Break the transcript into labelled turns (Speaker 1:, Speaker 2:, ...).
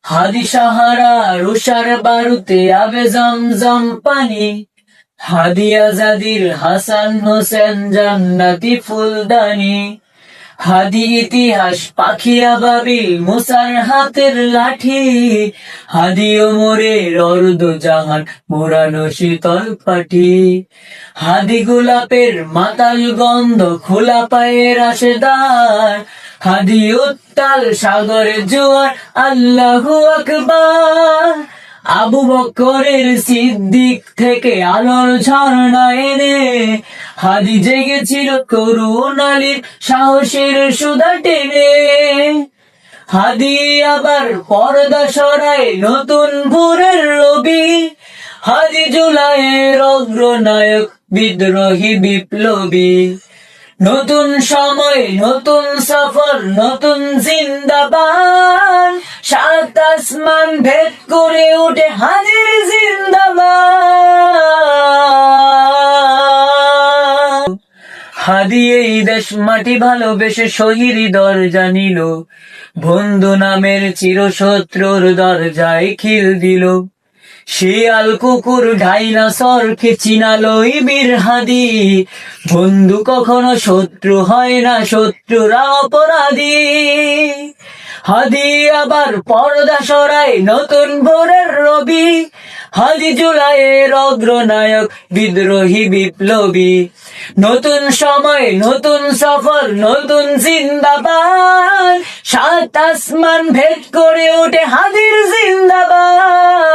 Speaker 1: হাদি সাহারা রুষার বারুতে আবে জমজম পানি, হাদি আজাদির হাসান হোসেন জান্নাতি ফুলদানি, হাদি ইতিহাস পাখি আবাবিল মুসার হাতের লাঠি, হাদি ওমরের অর্ধ জাহান মোরানো শীতল পাটি, হাদি গোলাপের মাতাল গন্ধ খোলা পায়ের আশেদার, হাদি উত্তাল সাগরের জোয়ার আল্লাহু আকবার। আবু বকরের সিদ্দিক থেকে আলোর ঝর্ণা এনে হাদি জেগেছিল করুণ আলীর সাহসের সুধা টেনে। হাদি আবার পর্দা সরায় নতুন ভোরের রবি, হাদি জুলাইয়ের অগ্রনায়ক বিদ্রোহী বিপ্লবী। নতুন সময় নতুন সফর নতুন জিন্দাবাদ, সাত আসমান ভেদ করে উঠে হাদির জিন্দাবাদ। হাদি এই দেশ মাটি ভালোবেসে শহীদ দরজা নিল, বন্ধু নামের চিরশত্রুর দরজায় খিল দিল। শিয়াল কুকুর ডাইনোসরকে চিনালোই বীর হাদি, বন্ধু কখনো শত্রু হয় না, শত্রুরা অপরাধী। হাদি আবার পর্দা সরায় নতুন ভোরের রবি, হাদি জুলাইয়ের অগ্রনায়ক বিদ্রোহী বিপ্লবী। নতুন সময় নতুন সফর নতুন জিন্দাবাদ, সাত আসমান ভেদ করে ওঠে হাদির জিন্দাবাদ।